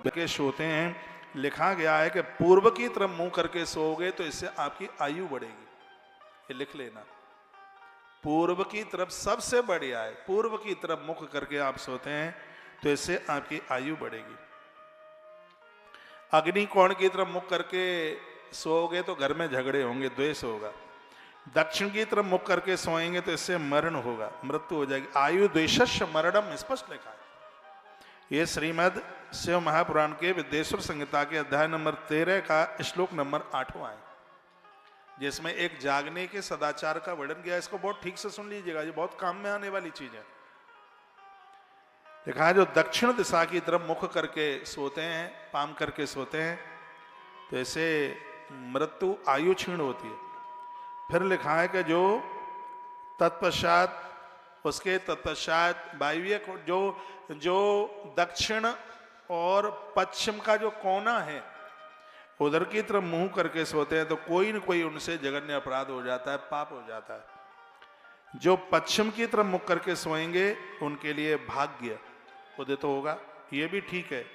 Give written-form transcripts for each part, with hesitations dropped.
के सोते हैं, लिखा गया है कि पूर्व की तरफ मुंह करके सोओगे तो इससे आपकी आयु बढ़ेगी। ये लिख लेना, पूर्व की तरफ सबसे बढ़िया है, पूर्व की तरफ मुख करके आप सोते हैं तो इससे आपकी आयु बढ़ेगी। अग्नि कोण की तरफ मुख करके सोओगे तो घर में झगड़े होंगे, द्वेष होगा। दक्षिण की तरफ मुख करके सोएंगे तो इससे मरण होगा, मृत्यु हो जाएगी। आयु द्वेषस्य मरणम स्पष्ट लिखा है। ये श्रीमद् शिव महापुराण के विद्येश्वर संहिता के अध्याय नंबर 13 का श्लोक नंबर 8वां है, जिसमें एक जागने के सदाचार का वर्णन किया। इसको बहुत ठीक से सुन लीजिएगा, ये बहुत काम में आने वाली चीज है। लिखा है जो दक्षिण दिशा की तरफ मुख करके सोते हैं, पाम करके सोते हैं तो ऐसे मृत्यु आयु क्षीण होती है। फिर लिखा है कि जो तत्पश्चात उसके तत्पश्चात वायव्य जो दक्षिण और पश्चिम का जो कोना है उधर की तरफ मुंह करके सोते हैं तो कोई न कोई उनसे जघन्य अपराध हो जाता है, पाप हो जाता है। जो पश्चिम की तरफ मुख करके सोएंगे उनके लिए भाग्य उदित होगा, ये भी ठीक है,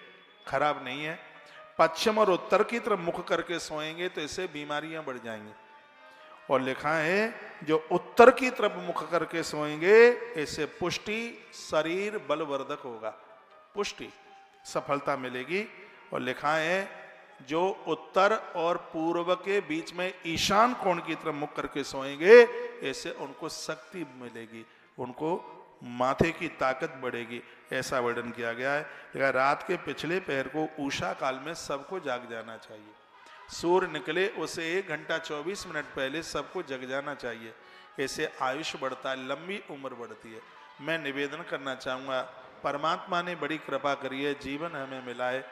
खराब नहीं है। पश्चिम और उत्तर की तरफ मुख करके सोएंगे तो इससे बीमारियां बढ़ जाएंगी। और लिखा है जो उत्तर की तरफ मुख करके सोएंगे इससे पुष्टि, शरीर बलवर्धक होगा, पुष्टि, सफलता मिलेगी। और लिखा है जो उत्तर और पूर्व के बीच में ईशान कोण की तरफ मुख करके सोएंगे इससे उनको शक्ति मिलेगी, उनको माथे की ताकत बढ़ेगी, ऐसा वर्णन किया गया है। रात के पिछले पहर को उषा काल में सबको जाग जाना चाहिए, सूर्य निकले उससे 1 घंटा 24 मिनट पहले सबको जग जाना चाहिए, ऐसे आयुष बढ़ता है, लंबी उम्र बढ़ती है। मैं निवेदन करना चाहूँगा, परमात्मा ने बड़ी कृपा करी है, जीवन हमें मिला है,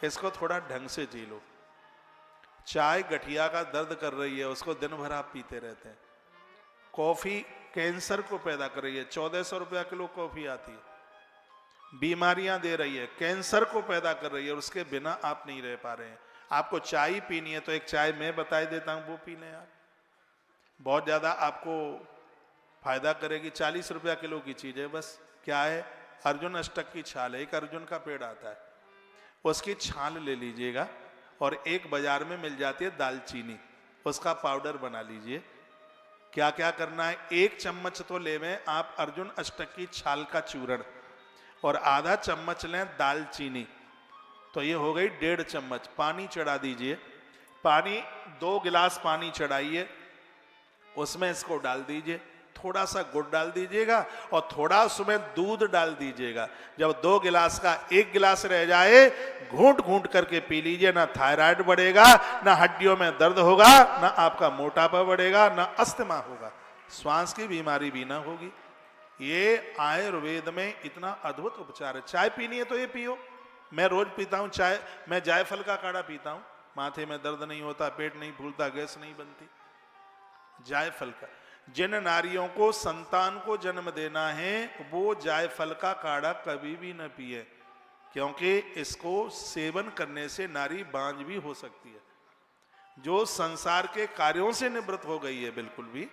इसको थोड़ा ढंग से जी लो। चाय गठिया का दर्द कर रही है, उसको दिन भर आप पीते रहते हैं। कॉफी कैंसर को पैदा कर रही है, 1400 रुपया किलो कॉफी आती है, बीमारियां दे रही है, कैंसर को पैदा कर रही है, और उसके बिना आप नहीं रह पा रहे हैं। आपको चाय पीनी है तो एक चाय मैं बताई देता हूं, वो पी लें आप, बहुत ज्यादा आपको फायदा करेगी। 40 रुपया किलो की चीज है, बस क्या है, अर्जुन अष्टक की छाल है, एक अर्जुन का पेड़ आता है, उसकी छाल ले लीजिएगा, और एक बाजार में मिल जाती है दालचीनी, उसका पाउडर बना लीजिए। क्या क्या करना है, 1 चम्मच तो लेवें आप अर्जुन अष्टक की छाल का चूर्ण, और आधा चम्मच लें दालचीनी, तो ये हो गई 1.5 चम्मच। पानी चढ़ा दीजिए, पानी 2 गिलास पानी चढ़ाइए, उसमें इसको डाल दीजिए, थोड़ा सा गुड़ डाल दीजिएगा और थोड़ा उसमें दूध डाल दीजिएगा। जब 2 गिलास का 1 गिलास रह जाए, घूंट घूंट करके पी लीजिए। ना थायराइड बढ़ेगा, ना हड्डियों में दर्द होगा, ना आपका मोटापा बढ़ेगा, ना अस्थमा होगा, श्वास की बीमारी भी ना होगी। ये आयुर्वेद में इतना अद्भुत उपचार है। चाय पीनी है तो ये पियो, मैं रोज पीता हूँ चाय, मैं जायफल का काढ़ा पीता हूँ, माथे में दर्द नहीं होता, पेट नहीं फूलता, गैस नहीं बनती, जायफल का। जिन नारियों को संतान को जन्म देना है वो जायफल का काढ़ा कभी भी न पिए, क्योंकि इसको सेवन करने से नारी बांझ भी हो सकती है। जो संसार के कार्यों से निवृत्त हो गई है, बिल्कुल भी,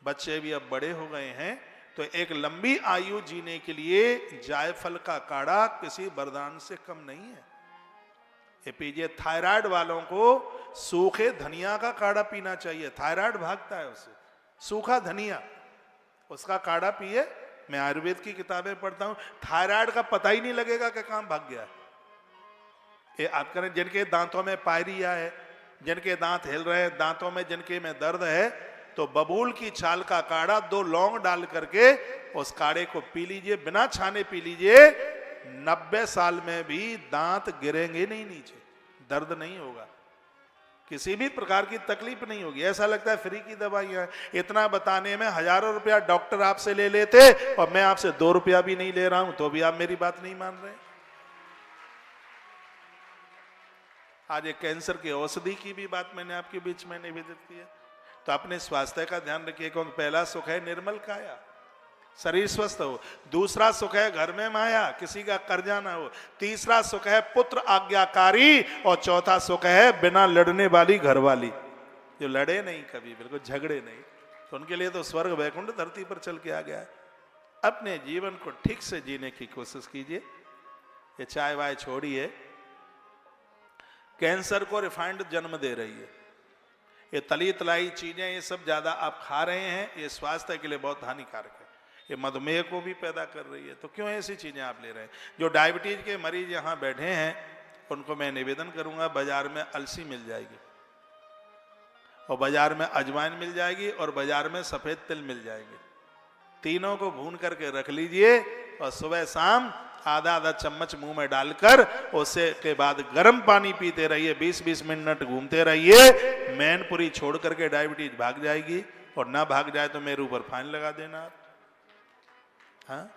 बच्चे भी अब बड़े हो गए हैं, तो एक लंबी आयु जीने के लिए जायफल का काढ़ा किसी वरदान से कम नहीं है, ये पीजिए। थायराइड वालों को सूखे धनिया का काढ़ा पीना चाहिए, थायराइड भागता है उससे। सूखा धनिया, उसका काढ़ा पिए। मैं आयुर्वेद की किताबें पढ़ता हूं, थायराइड का पता ही नहीं लगेगा कि काम भाग गया। ये आप करें, जिनके दांतों में पायरिया है, जिनके दांत हिल रहे हैं, दांतों में जिनके में दर्द है, तो बबूल की छाल का काढ़ा 2 लौंग डाल करके उस काढ़े को पी लीजिए, बिना छाने पी लीजिए। 90 साल में भी दांत गिरेंगे नहीं नीचे, दर्द नहीं होगा, किसी भी प्रकार की तकलीफ नहीं होगी। ऐसा लगता है फ्री की दवाइयां। इतना बताने में हजारों रुपया डॉक्टर आपसे ले लेते, और मैं आपसे 2 रुपया भी नहीं ले रहा हूं, तो भी आप मेरी बात नहीं मान रहे। आज एक कैंसर की औषधि की भी बात मैंने आपके बीच में निवेदित की है। तो अपने स्वास्थ्य का ध्यान रखिए, क्योंकि पहला सुख है निर्मल काया, शरीर स्वस्थ हो। दूसरा सुख है घर में माया, किसी का कर्जा ना हो। तीसरा सुख है पुत्र आज्ञाकारी, और चौथा सुख है बिना लड़ने वाली घरवाली, जो लड़े नहीं कभी, बिल्कुल झगड़े नहीं, तो उनके लिए तो स्वर्ग वैकुंठ धरती पर चल के आ गया है। अपने जीवन को ठीक से जीने की कोशिश कीजिए। ये चाय वाय छोड़िए, कैंसर को रिफाइंड जन्म दे रही है। ये तली तलाई चीजें, ये सब ज्यादा आप खा रहे हैं, ये स्वास्थ्य के लिए बहुत हानिकारक है। ये मधुमेह को भी पैदा कर रही है। तो क्यों ऐसी चीजें आप ले रहे हैं? जो डायबिटीज के मरीज यहाँ बैठे हैं उनको मैं निवेदन करूंगा, बाजार में अलसी मिल जाएगी और बाजार में अजवाइन मिल जाएगी और बाजार में सफेद तिल मिल जाएंगे। तीनों को भून करके रख लीजिए और सुबह शाम आधा आधा चम्मच मुंह में डालकर उससे के बाद गर्म पानी पीते रहिए, 20-20 मिनट घूमते रहिए। मैनपुरी छोड़ करके डायबिटीज भाग जाएगी, और ना भाग जाए तो मेरे ऊपर फाइन लगा देना आप। हाँ,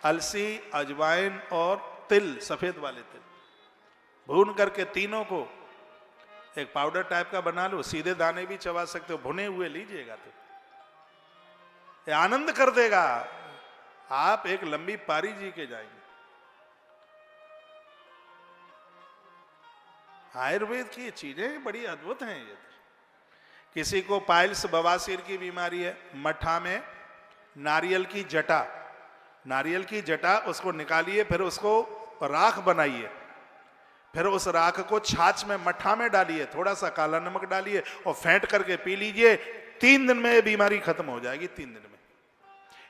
अलसी, अजवाइन और तिल, सफेद वाले तिल भून करके तीनों को एक पाउडर टाइप का बना लो। सीधे दाने भी चबा सकते हो, भुने हुए लीजिएगा तो ये आनंद कर देगा। आप एक लंबी पारी जी के जाएंगे। आयुर्वेद की ये चीजें बड़ी अद्भुत हैं। ये किसी को पाइल्स, बवासीर की बीमारी है, मट्ठा में नारियल की जटा, नारियल की जटा उसको निकालिए, फिर उसको राख बनाइए, फिर उस राख को छाछ में, मट्ठा में डालिए, थोड़ा सा काला नमक डालिए और फेंट करके पी लीजिए। 3 दिन में ये बीमारी खत्म हो जाएगी। 3 दिन में।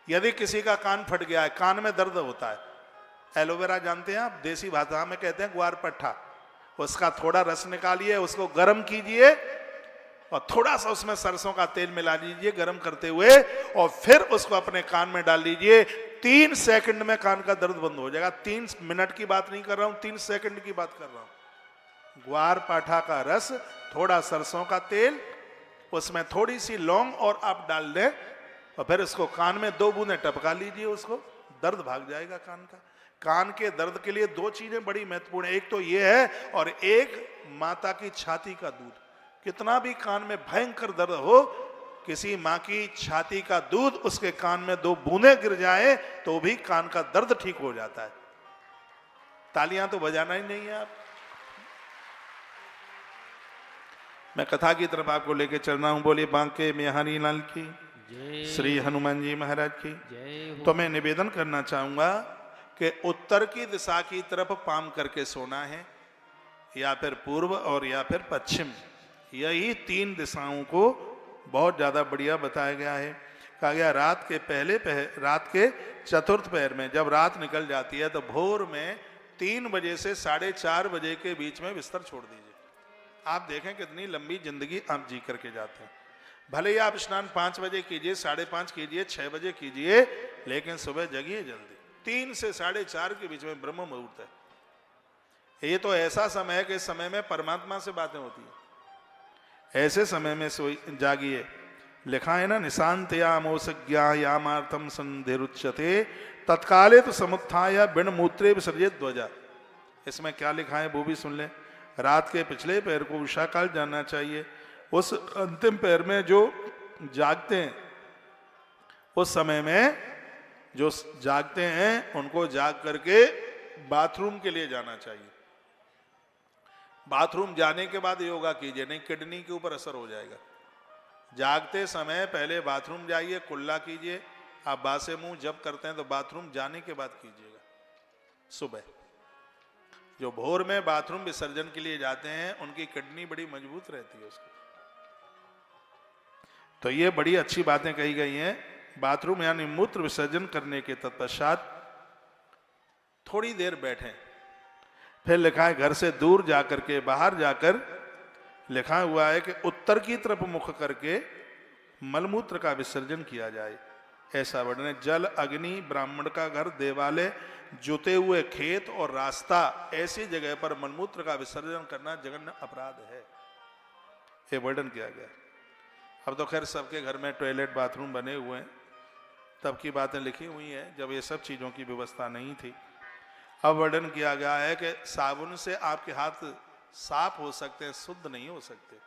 यदि किसी का कान फट गया है, कान में दर्द होता है, एलोवेरा जानते हैं आप, देसी भाषा में कहते हैं ग्वार पट्ठा, उसका थोड़ा रस निकालिए, उसको गर्म कीजिए और थोड़ा सा उसमें सरसों का तेल मिला लीजिए गर्म करते हुए, और फिर उसको अपने कान में डाल लीजिए। 3 सेकंड में कान का दर्द बंद हो जाएगा। 3 मिनट की बात नहीं कर रहा हूं, 3 सेकंड की बात कर रहा हूं। ग्वार पाठा का रस, थोड़ा सरसों का तेल, उसमें थोड़ी सी लौंग और आप डाल दें और फिर उसको कान में 2 बूंदें टपका लीजिए, उसको दर्द भाग जाएगा कान का। कान के दर्द के लिए 2 चीजें बड़ी महत्वपूर्ण है, एक तो ये है और एक माता की छाती का दूध। कितना भी कान में भयंकर दर्द हो, किसी माँ की छाती का दूध उसके कान में 2 बूंदें गिर जाए तो भी कान का दर्द ठीक हो जाता है। तालियां तो बजाना ही नहीं है आप। मैं कथा की तरफ आपको लेके चलना हूं। बोलिए बांके बिहारी लाल की, श्री हनुमान जी महाराज की। तो मैं निवेदन करना चाहूंगा कि उत्तर की दिशा की तरफ पाम करके सोना है, या फिर पूर्व और या फिर पश्चिम। यही 3 दिशाओं को बहुत ज्यादा बढ़िया बताया गया है। कहा गया रात के चतुर्थ पहर में, जब रात निकल जाती है तो भोर में 3 बजे से 4:30 बजे के बीच में बिस्तर छोड़ दीजिए। आप देखें कितनी लंबी जिंदगी आप जी करके जाते हैं। भले ही आप स्नान 5 बजे कीजिए, 5:30 कीजिए, 6 बजे कीजिए, लेकिन सुबह जगिए जल्दी। 3 से 4:30 के बीच में ब्रह्म मुहूर्त है। ये तो ऐसा समय है कि इस समय में परमात्मा से बातें होती है। ऐसे समय में जागिए। लिखा है ना, निशांतयामोसज्ञायामार्थम संधिरुच्यते तत्काले तो समुत्थाय बिन मूत्रे विसर्जित ध्वजा। इसमें क्या लिखा है वो भी सुन लें। रात के पिछले पैर को उषा काल जानना चाहिए। उस अंतिम पैर में जो जागते हैं, उस समय में जो जागते हैं उनको जाग करके बाथरूम के लिए जाना चाहिए। बाथरूम जाने के बाद योगा कीजिए, नहीं किडनी के ऊपर असर हो जाएगा। जागते समय पहले बाथरूम जाइए, कुल्ला कीजिए। आप बासे मुंह जब करते हैं तो बाथरूम जाने के बाद कीजिएगा। सुबह जो भोर में बाथरूम विसर्जन के लिए जाते हैं उनकी किडनी बड़ी मजबूत रहती है उसकी। तो ये बड़ी अच्छी बातें कही गई हैं। बाथरूम यानी मूत्र विसर्जन करने के तत्पश्चात थोड़ी देर बैठें। फिर लिखा है घर से दूर जाकर के, बाहर जाकर लिखा हुआ है कि उत्तर की तरफ मुख करके मलमूत्र का विसर्जन किया जाए। ऐसा वर्णन। जल, अग्नि, ब्राह्मण का घर, देवालय, जुते हुए खेत और रास्ता, ऐसी जगह पर मलमूत्र का विसर्जन करना जघन्य अपराध है, ये वर्णन किया गया। अब तो खैर सबके घर में टॉयलेट, बाथरूम बने हुए हैं, तब की बातें लिखी हुई हैं जब ये सब चीज़ों की व्यवस्था नहीं थी। अब वर्णन किया गया है कि साबुन से आपके हाथ साफ हो सकते हैं, शुद्ध नहीं हो सकते।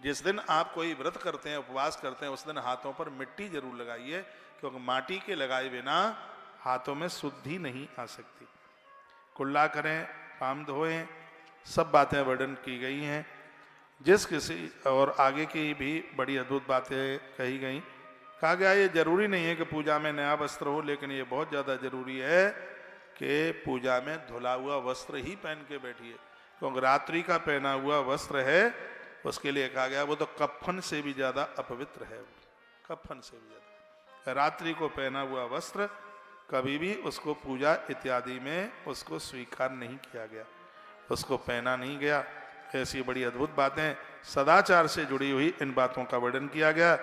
जिस दिन आप कोई व्रत करते हैं, उपवास करते हैं, उस दिन हाथों पर मिट्टी जरूर लगाइए, क्योंकि माटी के लगाए बिना हाथों में शुद्धि नहीं आ सकती। कुल्ला करें, पाम धोएं, सब बातें वर्णन की गई हैं। जिस किसी और आगे की भी बड़ी अद्भुत बातें कही गई। कहा गया ये जरूरी नहीं है कि पूजा में नया वस्त्र हो, लेकिन ये बहुत ज़्यादा जरूरी है कि पूजा में धुला हुआ वस्त्र ही पहन के बैठिए। क्योंकि रात्रि का पहना हुआ वस्त्र है, उसके लिए कहा गया वो तो कफन से भी ज्यादा अपवित्र है, कफन से भी ज्यादा। रात्रि को पहना हुआ वस्त्र कभी भी उसको पूजा इत्यादि में उसको स्वीकार नहीं किया गया, उसको पहना नहीं गया। ऐसी बड़ी अद्भुत बातें सदाचार से जुड़ी हुई इन बातों का वर्णन किया गया।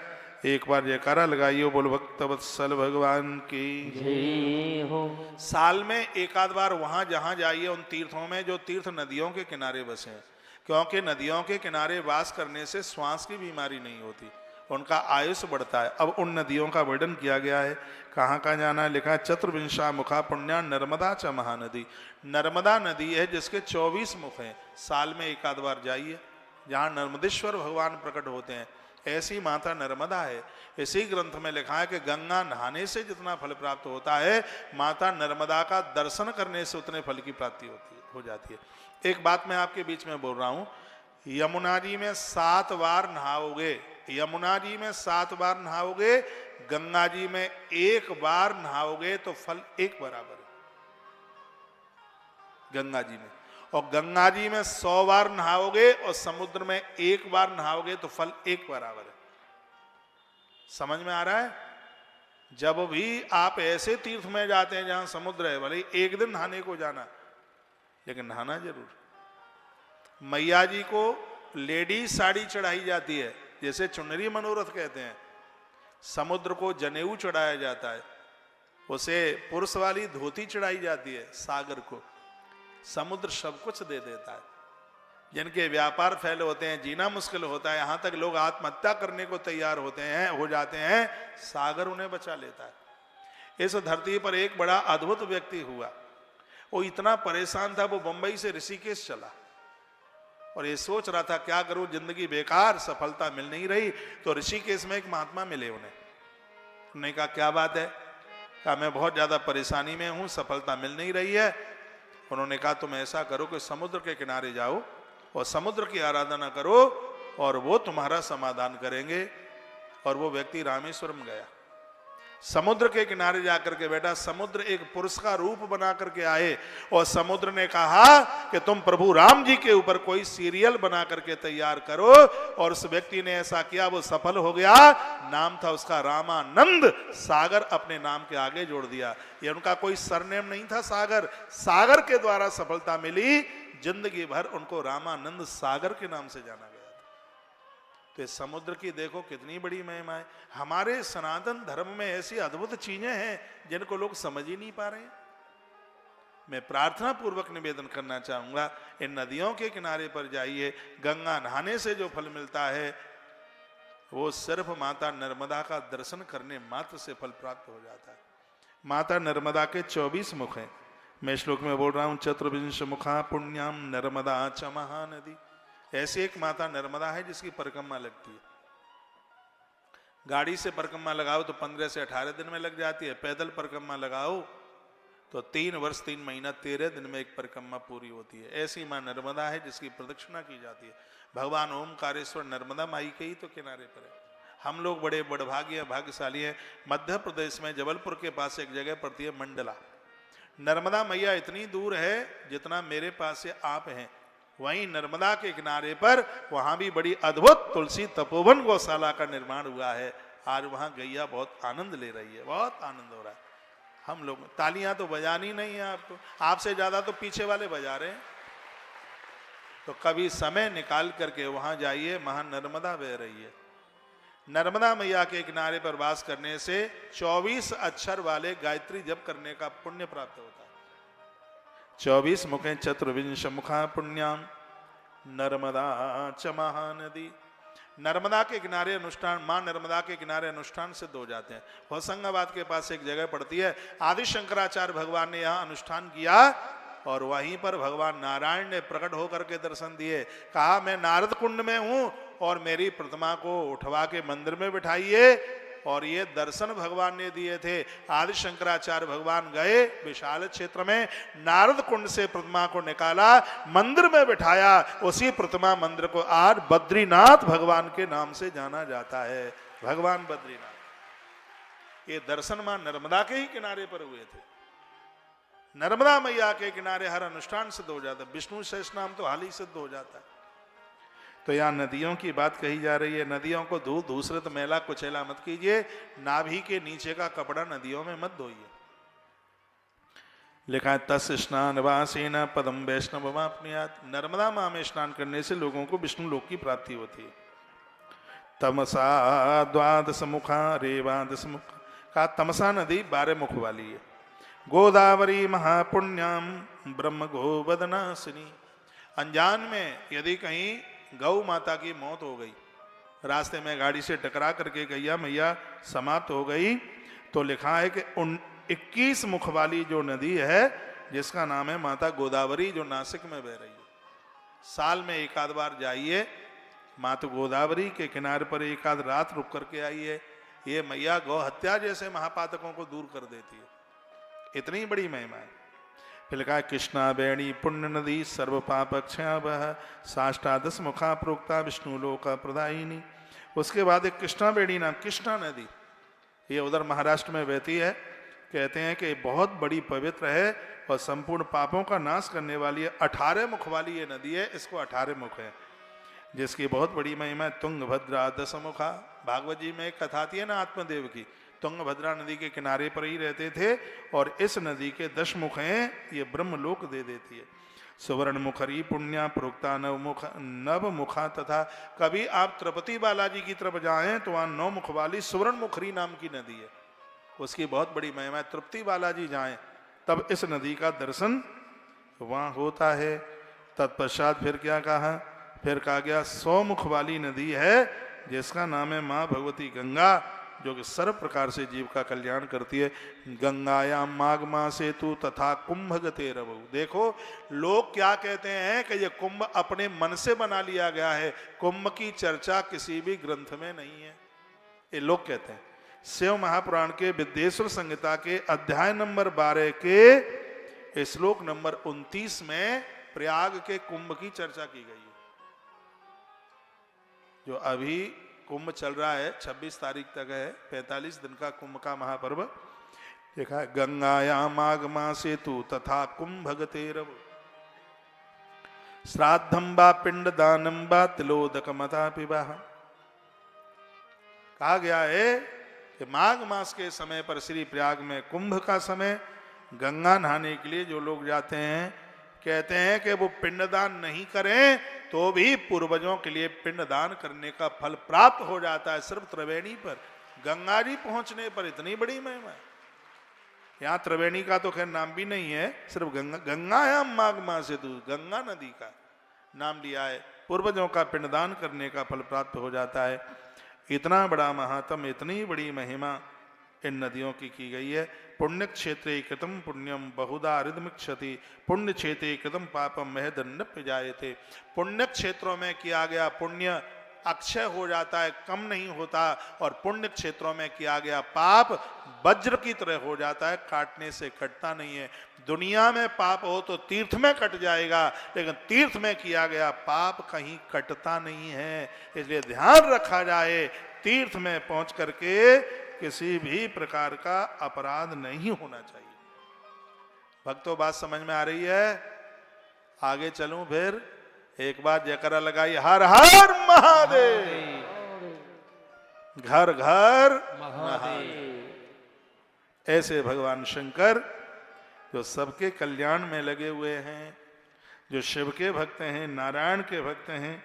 एक बार जयकारा लगाइए, बोल भक्त वत्सल भगवान की जय हो। साल में एक आध बार वहां जहां जाइए उन तीर्थों में जो तीर्थ नदियों के किनारे बसे हैं, क्योंकि नदियों के किनारे वास करने से श्वास की बीमारी नहीं होती, उनका आयुष बढ़ता है। अब उन नदियों का वर्णन किया गया है, कहाँ कहाँ जाना है, लिखा है चतुर्विंशा मुखा पुण्या नर्मदा च महानदी। नर्मदा नदी है जिसके 24 मुख हैं, साल में एक आध बार जाइए, जहाँ नर्मदेश्वर भगवान प्रकट होते हैं, ऐसी माता नर्मदा है। इसी ग्रंथ में लिखा है कि गंगा नहाने से जितना फल प्राप्त होता है, माता नर्मदा का दर्शन करने से उतने फल की प्राप्ति हो जाती है। एक बात मैं आपके बीच में बोल रहा हूं, यमुना जी में 7 बार नहाओगे, यमुना जी में 7 बार नहाओगे, गंगा जी में 1 बार नहाओगे तो फल एक बराबर है गंगा जी में। और गंगा जी में 100 बार नहाओगे और समुद्र में 1 बार नहाओगे तो फल एक बराबर है। समझ में आ रहा है? जब भी आप ऐसे तीर्थ में जाते हैं जहां समुद्र है, भले एक दिन नहाने को जाना, लेकिन नहाना जरूर। मैया जी को लेडी साड़ी चढ़ाई जाती है, जैसे चुनरी मनोरथ कहते हैं। समुद्र को जनेऊ चढ़ाया जाता है, उसे पुरुष वाली धोती चढ़ाई जाती है। सागर को समुद्र सब कुछ दे देता है। जिनके व्यापार फैले होते हैं, जीना मुश्किल होता है, यहां तक लोग आत्महत्या करने को तैयार हो जाते हैं, सागर उन्हें बचा लेता है। इस धरती पर एक बड़ा अद्भुत व्यक्ति हुआ, वो इतना परेशान था, वो बंबई से ऋषिकेश चला और ये सोच रहा था क्या करूं, जिंदगी बेकार, सफलता मिल नहीं रही। तो ऋषिकेश में एक महात्मा मिले उन्हें कहा क्या बात है? कहा मैं बहुत ज्यादा परेशानी में हूं, सफलता मिल नहीं रही है। उन्होंने कहा तुम ऐसा करो कि समुद्र के किनारे जाओ और समुद्र की आराधना करो और वो तुम्हारा समाधान करेंगे। और वो व्यक्ति रामेश्वरम गया, समुद्र के किनारे जाकर के बैठा। समुद्र एक पुरुष का रूप बना करके आए और समुद्र ने कहा कि तुम प्रभु राम जी के ऊपर कोई सीरियल बना करके तैयार करो। और उस व्यक्ति ने ऐसा किया, वो सफल हो गया। नाम था उसका रामानंद। सागर अपने नाम के आगे जोड़ दिया। ये उनका कोई सरनेम नहीं था सागर, सागर के द्वारा सफलता मिली। जिंदगी भर उनको रामानंद सागर के नाम से जाना गया। तो समुद्र की देखो कितनी बड़ी महिमा है। हमारे सनातन धर्म में ऐसी अद्भुत चीजें हैं जिनको लोग समझ ही नहीं पा रहे हैं। मैं प्रार्थना पूर्वक निवेदन करना चाहूंगा, इन नदियों के किनारे पर जाइए, गंगा नहाने से जो फल मिलता है वो सिर्फ माता नर्मदा का दर्शन करने मात्र से फल प्राप्त हो जाता है। माता नर्मदा के 24 मुख हैं। मैं श्लोक में बोल रहा हूं, चतुर्विंश मुखा पुण्याम नर्मदा च महानदी। ऐसी एक माता नर्मदा है जिसकी परिक्रमा लगती है। गाड़ी से परिक्रमा लगाओ तो 15 से 18 दिन में लग जाती है, पैदल परिक्रमा लगाओ तो 3 वर्ष 3 महीना 13 दिन में एक परिक्रमा पूरी होती है। ऐसी मां नर्मदा है जिसकी प्रदक्षिणा की जाती है। भगवान ओमकारेश्वर नर्मदा माई के ही तो किनारे पर है। हम लोग बड़े बड़भागी भाग्यशाली हैं। मध्य प्रदेश में जबलपुर के पास एक जगह पड़ती है मंडला। नर्मदा मैया इतनी दूर है जितना मेरे पास से आप हैं। वहीं नर्मदा के किनारे पर वहां भी बड़ी अद्भुत तुलसी तपोवन गौशाला का निर्माण हुआ है। आज वहां गैया बहुत आनंद ले रही है, बहुत आनंद हो रहा है। हम लोग तालियां तो बजानी नहीं है आपको, आपसे ज्यादा तो पीछे वाले बजा रहे हैं। तो कभी समय निकाल करके वहां जाइए, वहां नर्मदा बह रही है। नर्मदा मैया के किनारे पर वास करने से 24 अक्षर वाले गायत्री जप करने का पुण्य प्राप्त होता है। 24 मुखें चतुर्विंश मुखा पुण्याम नर्मदा च महानदी। नर्मदा के किनारे अनुष्ठान, मां नर्मदा के किनारे अनुष्ठान सिद्ध हो जाते हैं। होशंगाबाद के पास एक जगह पड़ती है, आदि शंकराचार्य भगवान ने यहाँ अनुष्ठान किया और वहीं पर भगवान नारायण ने प्रकट होकर के दर्शन दिए। कहा मैं नारद कुंड में हूं और मेरी प्रतिमा को उठवा के मंदिर में बिठाइए। और ये दर्शन भगवान ने दिए थे। आदि शंकराचार्य भगवान गए विशाल क्षेत्र में, नारद कुंड से प्रतिमा को निकाला, मंदिर में बिठाया। उसी प्रतिमा मंदिर को आज बद्रीनाथ भगवान के नाम से जाना जाता है। भगवान बद्रीनाथ। ये दर्शन मां नर्मदा के ही किनारे पर हुए थे। नर्मदा मैया के किनारे हर अनुष्ठान सिद्ध हो जाता है, विष्णु सहस्त्र नाम तो हाल ही सिद्ध हो जाता है। तो यहाँ नदियों की बात कही जा रही है। नदियों को दूसरे मैला कुचैला मत कीजिए, नाभि के नीचे का कपड़ा नदियों में मत धोइए। लिखा है तस् स्नान वासेन पदम वैष्णव अपनियात। नर्मदा माँ में स्नान करने से लोगों को विष्णु लोक की प्राप्ति होती है। तमसा द्वादश मुखा रेवादश मुख का तमसा नदी 12 मुख वाली है। गोदावरी महापुण्याम ब्रह्म गोवदनासिनी। अनजान में यदि कहीं गौ माता की मौत हो गई, रास्ते में गाड़ी से टकरा करके गैया मैया समाप्त हो गई, तो लिखा है कि 21 मुख वाली जो नदी है जिसका नाम है माता गोदावरी, जो नासिक में बह रही है। साल में एक आध बार जाइए, माता गोदावरी के किनारे पर एक आध रात रुक करके आइए। ये मैया गौ हत्या जैसे महापातकों को दूर कर देती है, इतनी बड़ी महिमा है। फिर लिखा है कृष्णा बेणी पुण्य नदी सर्व पाप क्षयावह साष्टादश मुखा प्रोक्ता विष्णु लोक प्रदायिनी। उसके बाद एक कृष्णा बेणी नाम कृष्णा नदी, ये उधर महाराष्ट्र में बहती है। कहते हैं कि बहुत बड़ी पवित्र है और संपूर्ण पापों का नाश करने वाली है। 18 मुख वाली ये नदी है, इसको 18 मुख है, जिसकी बहुत बड़ी महिमा है। तुंगभद्रा दशमुखा, भागवत जी में एक कथा आती है ना आत्मदेव की। तुंगभद्रा नदी के किनारे पर ही रहते थे और इस नदी के 10 मुख हैं, ये ब्रह्मलोक दे देती है। सुवर्ण मुखरी पुण्या प्रोक्ता नव मुखा तथा। कभी आप तिरुपति बालाजी की तरफ जाएं तो वहाँ 9 मुख वाली सुवर्ण मुखरी नाम की नदी है, उसकी बहुत बड़ी महिमा है। तिरुपति बालाजी जाएं तब इस नदी का दर्शन वहाँ होता है। तत्पश्चात फिर क्या कहा, फिर कहा गया 100 मुख वाली नदी है जिसका नाम है माँ भगवती गंगा, जो कि सर्व प्रकार से जीव का कल्याण करती है। गंगायाम माघमा सेतु तथा कुंभ गते रवु। देखो लोग क्या कहते हैं कि ये कुंभ अपने मन से बना लिया गया है, कुंभ की चर्चा किसी भी ग्रंथ में नहीं है, ये लोग कहते हैं। शिव महापुराण के विद्येश्वर संहिता के अध्याय नंबर 12 के श्लोक नंबर 29 में प्रयाग के कुंभ की चर्चा की गई है। जो अभी कुंभ चल रहा है 26 तारीख तक है, 45 दिन का कुंभ का महापर्व। देखा है गंगायाम आगमा सेतु तथा कुंभ गतेरव श्राद्धम बा पिंड दानम बा तिलोदक मता पिबाह। कहा गया है कि माघ मास के समय पर श्री प्रयाग में कुंभ का समय, गंगा नहाने के लिए जो लोग जाते हैं कहते हैं कि वो पिंडदान नहीं करें तो भी पूर्वजों के लिए पिंडदान करने का फल प्राप्त हो जाता है। सिर्फ त्रिवेणी पर गंगा जी पहुंचने पर इतनी बड़ी महिमा है। यहाँ त्रिवेणी का तो खैर नाम भी नहीं है, सिर्फ गंगा माघ मास से गंगा नदी का नाम लिया है। पूर्वजों का पिंडदान करने का फल प्राप्त हो जाता है। इतना बड़ा महात्म, इतनी बड़ी महिमा इन नदियों की गई है। पुण्य क्षेत्रे कृतम पुण्यम बहुधा हृदमिक्षति पुण्य क्षेत्रे कृतम पापम महदन्नप्य जायते। पुण्य क्षेत्रों में किया गया पुण्य अक्षय हो जाता है, कम नहीं होता, और पुण्य क्षेत्रों में किया गया पाप वज्र की तरह हो जाता है, काटने से कटता नहीं है। दुनिया में पाप हो तो तीर्थ में कट जाएगा, लेकिन तीर्थ में किया गया पाप कहीं कटता नहीं है। इसलिए ध्यान रखा जाए, तीर्थ में पहुंच करके किसी भी प्रकार का अपराध नहीं होना चाहिए। भक्तों बात समझ में आ रही है? आगे चलूं फिर? एक बार जयकारा लगाइए, हर हर महादेव, घर घर महादेव। ऐसे भगवान शंकर जो सबके कल्याण में लगे हुए हैं, जो शिव के भक्त हैं, नारायण के भक्त हैं,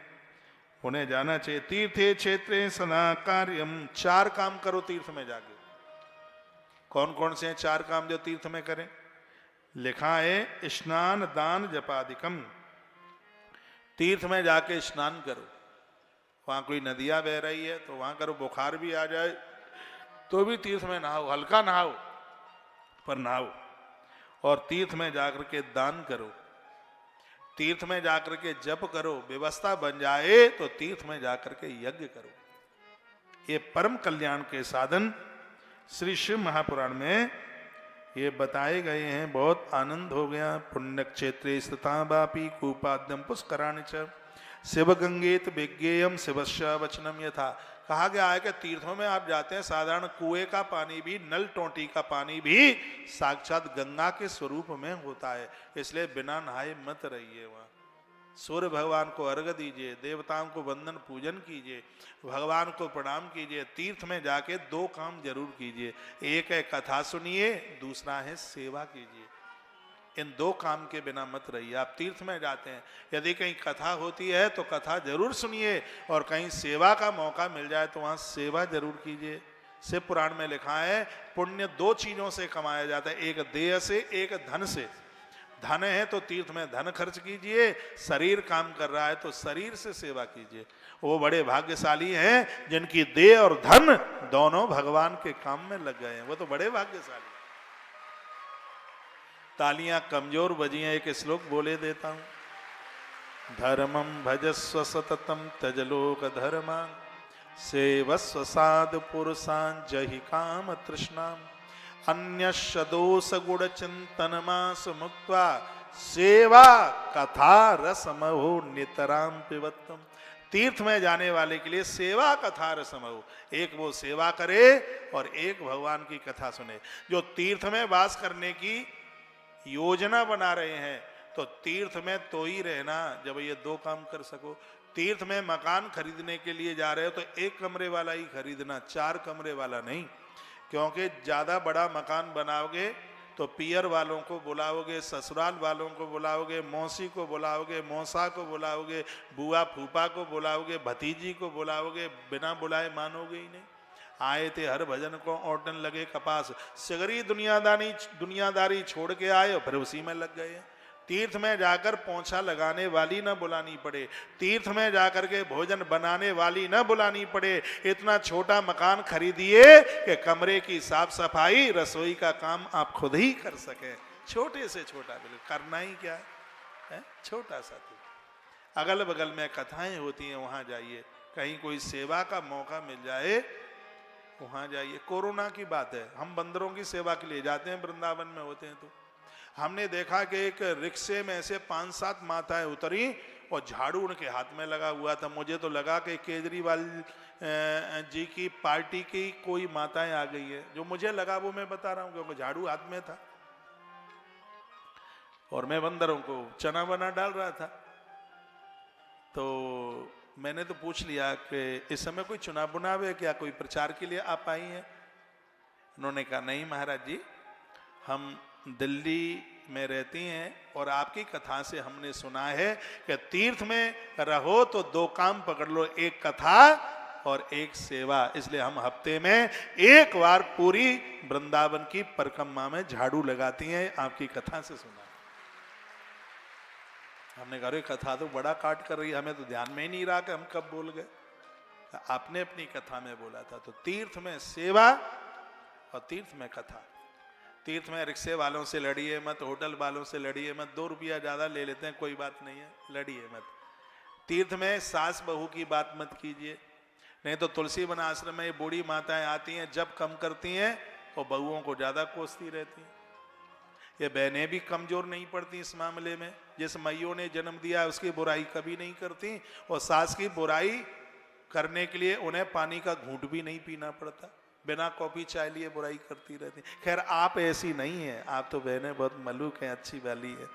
उन्हें जाना चाहिए। तीर्थे क्षेत्रे सदा कार्यम। 4 काम करो तीर्थ में जाके। कौन कौन से हैं 4 काम जो तीर्थ में करें? लिखा है स्नान दान जपादिकम। तीर्थ में जाके स्नान करो। वहां कोई नदियां बह रही है तो वहां करो, बुखार भी आ जाए तो भी तीर्थ में नहाओ, हल्का नहाओ पर नहाओ। और तीर्थ में जाकर के दान करो, तीर्थ में जाकर के जप करो, व्यवस्था बन जाए तो तीर्थ में जाकर के यज्ञ करो। ये परम कल्याण के साधन श्री शिव महापुराण में ये बताए गए हैं। बहुत आनंद हो गया। पुण्य क्षेत्रे स्थिता बापी कूपाद्यम पुष्कराणि च शिव गंगेत विज्ञेयम शिवस्य वचनम यथा। कहा गया है कि तीर्थों में आप जाते हैं, साधारण कुएं का पानी भी, नल टोंटी का पानी भी साक्षात गंगा के स्वरूप में होता है। इसलिए बिना नहाए मत रहिए वहां। सूर्य भगवान को अर्घ्य दीजिए, देवताओं को वंदन पूजन कीजिए, भगवान को प्रणाम कीजिए। तीर्थ में जाके 2 काम जरूर कीजिए, एक है कथा सुनिए, दूसरा है सेवा कीजिए। इन 2 काम के बिना मत रहिए। आप तीर्थ में जाते हैं, यदि कहीं कथा होती है तो कथा जरूर सुनिए, और कहीं सेवा का मौका मिल जाए तो वहां सेवा जरूर कीजिए। शिव पुराण में लिखा है पुण्य 2 चीजों से कमाया जाता है, एक देह से, एक धन से। धन है तो तीर्थ में धन खर्च कीजिए, शरीर काम कर रहा है तो शरीर से सेवा कीजिए। वो बड़े भाग्यशाली हैं जिनकी देह और धन दोनों भगवान के काम में लग गए हैं, वो तो बड़े भाग्यशाली। तालियां कमजोर बजी हैं, एक श्लोक बोले देता हूं। धर्मम भजस्व सततम त्यजलोक धर्मान् सेवस्व साधु पुरुषान् जहि काम तृष्णाम् अन्यस्य दोष गुण चिंतन मास मुक्त्वा सेवा कथा रसमहो नितराम पिबत्तम। तीर्थ में जाने वाले के लिए सेवा कथा रसमहो, एक वो सेवा करे और एक भगवान की कथा सुने। जो तीर्थ में वास करने की योजना बना रहे हैं तो तीर्थ में तो ही रहना जब ये 2 काम कर सको। तीर्थ में मकान खरीदने के लिए जा रहे हो तो 1 कमरे वाला ही खरीदना, 4 कमरे वाला नहीं, क्योंकि ज्यादा बड़ा मकान बनाओगे तो पियर वालों को बुलाओगे, ससुराल वालों को बुलाओगे, मौसी को बुलाओगे, मौसा को बुलाओगे, बुआ फूफा को बुलाओगे, भतीजी को बुलाओगे, बिना बुलाए मानोगे ही नहीं। आए थे हर भजन को औटन लगे कपास, सगरी दुनियादारी छोड़ के आए और फिर उसी में लग गए। तीर्थ में जाकर पोंछा लगाने वाली न बुलानी पड़े, तीर्थ में जाकर के भोजन बनाने वाली न बुलानी पड़े। इतना छोटा मकान खरीदिए कि कमरे की साफ सफाई, रसोई का काम आप खुद ही कर सके। छोटे से छोटा, बिल्कुल करना ही क्या है, छोटा सा। तो अगल बगल में कथाएं होती हैं, वहां जाइए। कहीं कोई सेवा का मौका मिल जाए वहां जाइए। कोरोना की बात है, हम बंदरों की सेवा के लिए जाते हैं, वृंदावन में होते हैं तो हमने देखा कि एक रिक्शे में से 5-7 माताएं उतरी और झाड़ू उनके हाथ में लगा हुआ था। मुझे तो लगा कि केजरीवाल जी की पार्टी की कोई माताएं आ गई है। जो मुझे लगा वो मैं बता रहा हूं, क्योंकि झाड़ू हाथ में था और मैं बंदरों को चना बना डाल रहा था। तो मैंने तो पूछ लिया कि इस समय कोई चुनाव बुनाव है क्या, कोई प्रचार के लिए आप आई हैं? उन्होंने कहा नहीं महाराज जी, हम दिल्ली में रहती हैं और आपकी कथा से हमने सुना है कि तीर्थ में रहो तो 2 काम पकड़ लो, एक कथा और एक सेवा। इसलिए हम हफ्ते में 1 बार पूरी वृंदावन की परिक्रमा में झाड़ू लगाती हैं, आपकी कथा से सुना। हमने कहा कथा तो बड़ा काट कर रही है, हमें तो ध्यान में ही नहीं रहा कि हम कब बोल गए। आपने अपनी कथा में बोला था। तो तीर्थ में सेवा और तीर्थ में कथा। तीर्थ में रिक्शे वालों से लड़िए मत, होटल वालों से लड़िए मत, 2 रुपया ज्यादा ले लेते हैं कोई बात नहीं है, लड़िए मत। तीर्थ में सास बहू की बात मत कीजिए, नहीं तो तुलसी वन आश्रम में ये बूढ़ी माताएं आती हैं, जब कम करती हैं और बहुओं को ज्यादा कोसती रहती हैं। ये बहनें भी कमजोर नहीं पड़ती इस मामले में। जिस मैयों ने जन्म दिया उसकी बुराई कभी नहीं करती, और सास की बुराई करने के लिए उन्हें पानी का घूंट भी नहीं पीना पड़ता, बिना कॉफी चाय लिए बुराई करती रहती। खैर आप ऐसी नहीं है, आप तो बहनें बहुत मलूक हैं, अच्छी वाली है।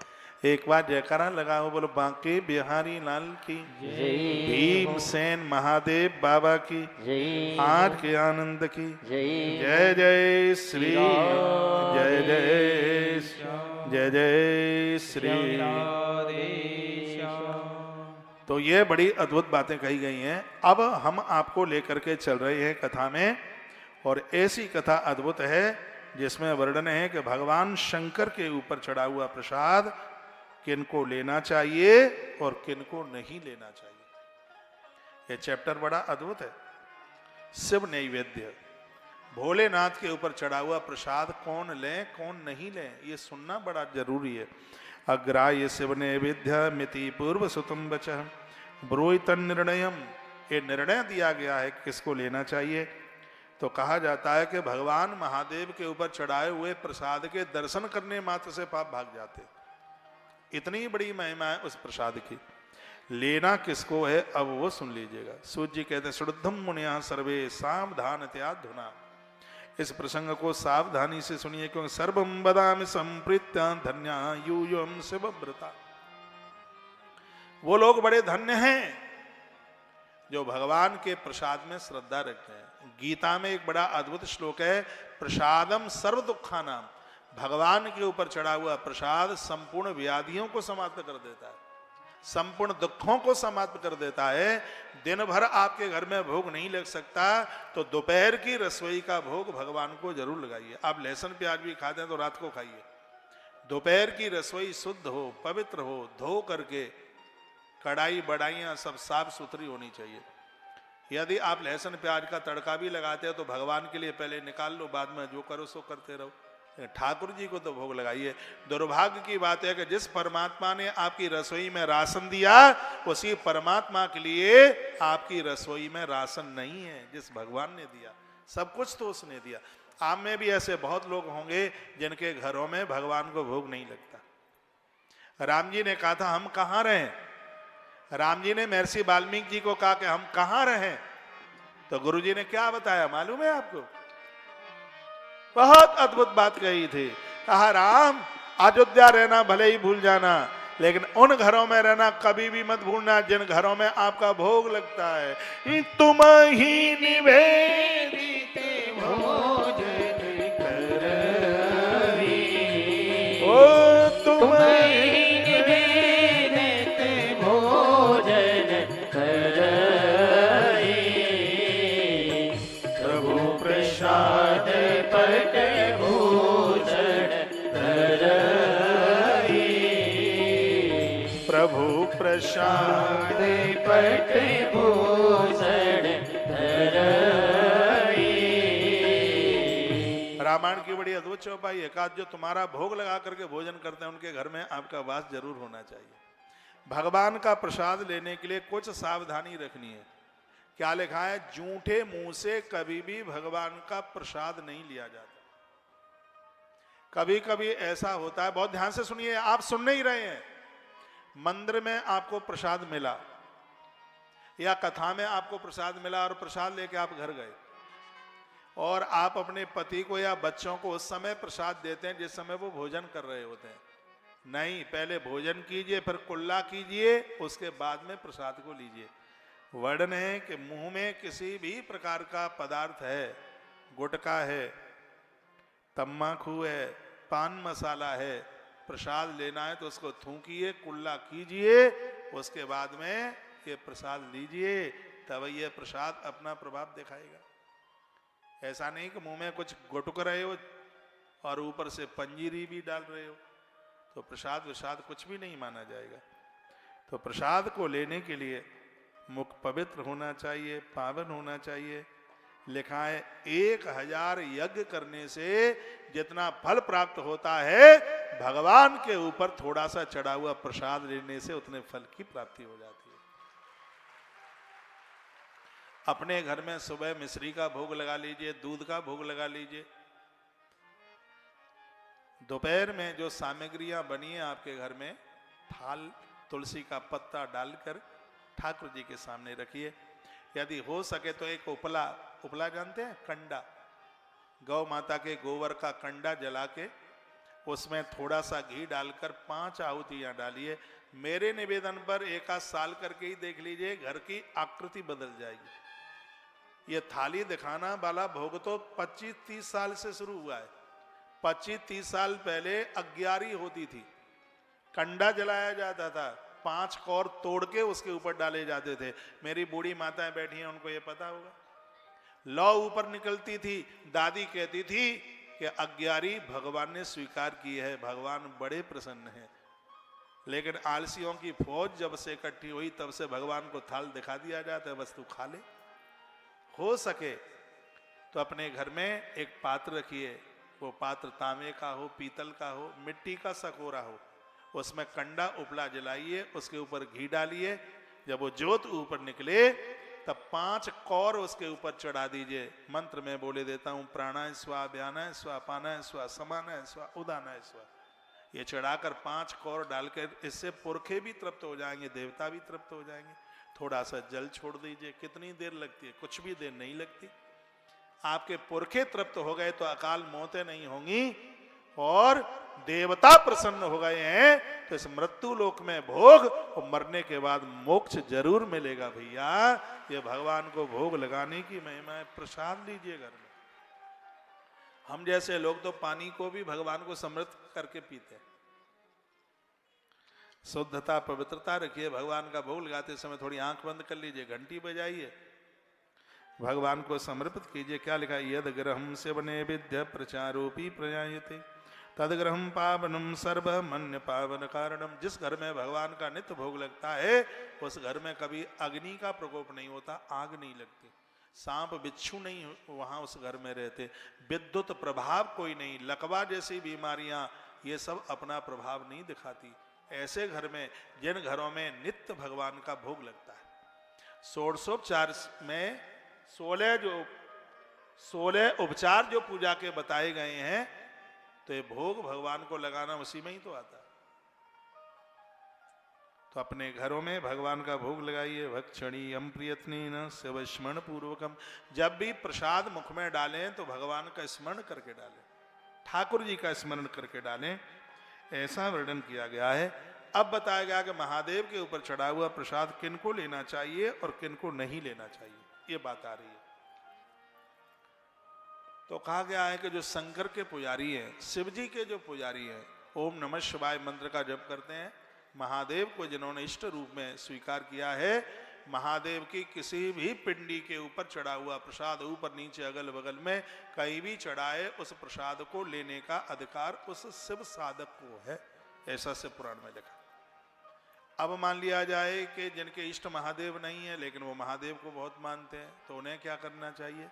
एक बार जयकारा लगाओ, बोलो बांके बिहारी लाल की जय, भीमसेन महादेव बाबा की जय, आज के आनंद की जय, जय श्री जय जय जय जय श्री। तो ये बड़ी अद्भुत बातें कही गई हैं। अब हम आपको लेकर के चल रहे हैं कथा में, और ऐसी कथा अद्भुत है जिसमें वर्णन है कि भगवान शंकर के ऊपर चढ़ा हुआ प्रसाद किनको लेना चाहिए और किनको नहीं लेना चाहिए। यह चैप्टर बड़ा अद्भुत है। शिव नैवेद्य, भोलेनाथ के ऊपर चढ़ा हुआ प्रसाद कौन ले कौन नहीं ले, ये सुनना बड़ा जरूरी है। अग्राह्य शिव नैवेद्य मिति पूर्व सुतम वचः ब्रूहितन निर्णयम, ये निर्णय दिया गया है किसको लेना चाहिए। तो कहा जाता है कि भगवान महादेव के ऊपर चढ़ाए हुए प्रसाद के दर्शन करने मात्र से पाप भाग जाते, इतनी बड़ी महिमा है उस प्रसाद की। लेना किसको है अब वो सुन लीजिएगा। सूत जी कहते हैं शुद्धम मुनिया सर्वे सावधानतया धुना। इस प्रसंग को सावधानी से सुनिए, क्योंकि सर्वम बदामि संप्रीत्या धन्या यूयम शिवव्रता। वो लोग बड़े धन्य हैं जो भगवान के प्रसाद में श्रद्धा रखते हैं। गीता में एक बड़ा अद्भुत श्लोक है, प्रसादम सर्व दुखानाम। भगवान के ऊपर चढ़ा हुआ प्रसाद संपूर्ण व्याधियों को समाप्त कर देता है, संपूर्ण दुखों को समाप्त कर देता है। दिन भर आपके घर में भोग नहीं लग सकता तो दोपहर की रसोई का भोग भगवान को जरूर लगाइए। आप लहसुन प्याज भी खाते हैं तो रात को खाइए। दोपहर की रसोई शुद्ध हो, पवित्र हो, धो करके कढ़ाई बढ़ाइयाँ सब साफ सुथरी होनी चाहिए। यदि आप लहसुन प्याज का तड़का भी लगाते हो तो भगवान के लिए पहले निकाल लो, बाद में जो करो सो करते रहो। ठाकुर जी को तो भोग लगाइए। दुर्भाग्य की बात है कि जिस परमात्मा ने आपकी रसोई में राशन दिया उसी परमात्मा के लिए आपकी रसोई में राशन नहीं है। जिस भगवान ने दिया सब कुछ तो उसने दिया। आप में भी ऐसे बहुत लोग होंगे जिनके घरों में भगवान को भोग नहीं लगता। राम जी ने कहा था हम कहाँ रहें, राम जी ने महर्षि वाल्मीकि जी को कहा कि हम कहाँ रहें, तो गुरु जी ने क्या बताया मालूम है आपको? बहुत अद्भुत बात कही थी। कहा राम अयोध्या रहना भले ही भूल जाना, लेकिन उन घरों में रहना कभी भी मत भूलना जिन घरों में आपका भोग लगता है। तुम ही निवेदित भोजन करही, ओ तुम ही निवेदित भोजन करही, प्रभु प्रसाद पट भूषण धरही, प्रभु प्रसाद पट भूषण धरही। रामायण की बड़ी अद्भुत चौपाई है। कहा जो तुम्हारा भोग लगा करके भोजन करते हैं उनके घर में आपका वास जरूर होना चाहिए। भगवान का प्रसाद लेने के लिए कुछ सावधानी रखनी है। क्या लिखा है? जूठे मुंह से कभी भी भगवान का प्रसाद नहीं लिया जाता। कभी कभी ऐसा होता है, बहुत ध्यान से सुनिए, आप सुन नहीं रहे हैं। मंदिर में आपको प्रसाद मिला या कथा में आपको प्रसाद मिला और प्रसाद लेके आप घर गए और आप अपने पति को या बच्चों को उस समय प्रसाद देते हैं जिस समय वो भोजन कर रहे होते हैं। नहीं, पहले भोजन कीजिए, फिर कुल्ला कीजिए, उसके बाद में प्रसाद को लीजिए। वर्णन है कि मुंह में किसी भी प्रकार का पदार्थ है, गुटखा है, तम्बाकू है, पान मसाला है, प्रसाद लेना है तो उसको थूकिए, कुल्ला कीजिए, उसके बाद में ये प्रसाद लीजिए, तब ये प्रसाद अपना प्रभाव दिखाएगा। ऐसा नहीं कि मुंह में कुछ गुटक रहे हो और ऊपर से पंजीरी भी डाल रहे हो तो प्रसाद विसाद कुछ भी नहीं माना जाएगा। तो प्रसाद को लेने के लिए मुख पवित्र होना चाहिए, पावन होना चाहिए। लिखा है 1000 यज्ञ करने से जितना फल प्राप्त होता है भगवान के ऊपर थोड़ा सा चढ़ा हुआ प्रसाद लेने से उतने फल की प्राप्ति हो जाती है। अपने घर में सुबह मिश्री का भोग लगा लीजिए, दूध का भोग लगा लीजिए। दोपहर में जो सामग्रियां बनी है आपके घर में, थाल तुलसी का पत्ता डालकर ठाकुर जी के सामने रखिए। यदि हो सके तो एक उपला, उपला जानते हैं, कंडा, गौ माता के गोबर का कंडा जला के उसमें थोड़ा सा घी डालकर 5 आहुतियां डालिए। मेरे निवेदन पर 1 साल करके ही देख लीजिए, घर की आकृति बदल जाएगी। ये थाली दिखाना वाला भोग तो 25-30 साल से शुरू हुआ है। 25-30 साल पहले अग्यारी होती थी, कंडा जलाया जाता था, 5 कौर तोड़ के उसके ऊपर डाले जाते थे। मेरी बूढ़ी माताएं बैठी हैं, उनको ये पता होगा। लौ ऊपर निकलती थी, दादी कहती थी कि अग्यारी भगवान ने स्वीकार की है, भगवान बड़े प्रसन्न हैं। लेकिन आलसियों की फौज जब से इकट्ठी हुई तब से भगवान को थाल दिखा दिया जाता है, बस तू खा ले। हो सके तो अपने घर में एक पात्र रखिए, वो पात्र तांबे का हो, पीतल का हो, मिट्टी का सकोरा हो, उसमें कंडा उपला जलाइए, उसके ऊपर घी डालिए। जब वो ज्योत ऊपर निकले तब 5 कौर उसके ऊपर चढ़ा दीजिए। मंत्र में बोले देता हूं, प्राणाय स्वा, व्यानाय स्वा, पानाय स्वा, समानाय स्वा, उदानाय स्वा। ये चढ़ाकर 5 कौर डालकर, इससे पुरखे भी तृप्त हो जाएंगे, देवता भी तृप्त हो जाएंगे। थोड़ा सा जल छोड़ दीजिए, कितनी देर लगती है? कुछ भी देर नहीं लगती। आपके पुरखे तृप्त हो गए तो अकाल मौतें नहीं होंगी और देवता प्रसन्न हो गए हैं तो इस मृत्यु लोक में भोग और मरने के बाद मोक्ष जरूर मिलेगा। भैया ये भगवान को भोग लगाने की महिमा है। प्रसाद लीजिए घर में। हम जैसे लोग तो पानी को भी भगवान को समृद्ध करके पीते हैं। शुद्धता पवित्रता रखिए। भगवान का भोग लगाते समय थोड़ी आंख बंद कर लीजिए, घंटी बजाइए, भगवान को समर्पित कीजिए। क्या लिखा है? यद ग्रहम से बने विद्या प्रचारोपी प्रजायते तदग्रहम पावनम सर्व मन्य पावन कारणम। जिस घर में भगवान का नित्य भोग लगता है उस घर में कभी अग्नि का प्रकोप नहीं होता, आग नहीं लगती, सांप बिच्छू नहीं वहां उस घर में रहते, विद्युत प्रभाव कोई नहीं, लकवा जैसी बीमारियां ये सब अपना प्रभाव नहीं दिखाती। ऐसे घर में, जिन घरों में नित्य भगवान का भोग लगता है। षोडशोपचार में 16 उपचार जो पूजा के बताए गए हैं तो ये भोग भगवान को लगाना उसी में ही तो आता है। तो अपने घरों में भगवान का भोग लगाइए। भक्षणीयम प्रयत्नेन शिव स्मरण पूर्वकम। जब भी प्रसाद मुख में डालें तो भगवान का स्मरण करके डालें, ठाकुर जी का स्मरण करके डालें, ऐसा वर्णन किया गया है। अब बताया गया कि महादेव के ऊपर चढ़ा हुआ प्रसाद किनको लेना चाहिए और किनको नहीं लेना चाहिए, ये बात आ रही है। तो कहा गया है कि जो शंकर के पुजारी हैं, शिव जी के जो पुजारी हैं, ओम नमः शिवाय मंत्र का जप करते हैं, महादेव को जिन्होंने इष्ट रूप में स्वीकार किया है, महादेव की किसी भी पिंडी के ऊपर चढ़ा हुआ प्रसाद ऊपर नीचे अगल बगल में कहीं भी चढ़ाए, उस प्रसाद को लेने का अधिकार उस शिव साधक को है, ऐसा से पुराण में लिखा। अब मान लिया जाए कि जिनके इष्ट महादेव नहीं है लेकिन वो महादेव को बहुत मानते हैं, तो उन्हें क्या करना चाहिए?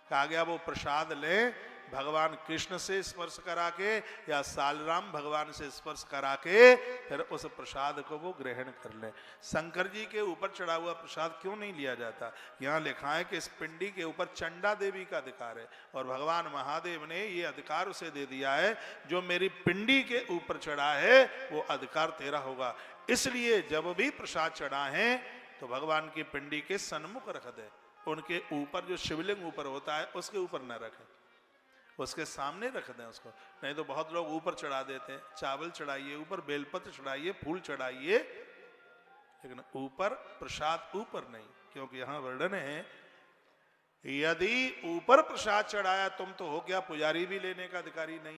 कहा गया वो प्रसाद ले भगवान कृष्ण से स्पर्श करा के या सालराम भगवान से स्पर्श करा के फिर उस प्रसाद को वो ग्रहण कर ले। शंकर जी के ऊपर चढ़ा हुआ प्रसाद क्यों नहीं लिया जाता? यहाँ लिखा है कि इस पिंडी के ऊपर चंडा देवी का अधिकार है और भगवान महादेव ने ये अधिकार उसे दे दिया है, जो मेरी पिंडी के ऊपर चढ़ा है वो अधिकार तेरा होगा। इसलिए जब भी प्रसाद चढ़ा है तो भगवान की पिंडी के सन्मुख रख दे, उनके ऊपर जो शिवलिंग ऊपर होता है उसके ऊपर न रखें, उसके सामने रख दें उसको। नहीं तो बहुत लोग ऊपर चढ़ा देते हैं, चावल चढ़ाइए ऊपर, बेलपत्र चढ़ाइए, फूल चढ़ाइए, लेकिन ऊपर प्रसाद ऊपर नहीं, क्योंकि यहां वर्णन है यदि ऊपर प्रसाद चढ़ाया तुम तो हो गया पुजारी भी लेने का अधिकारी नहीं।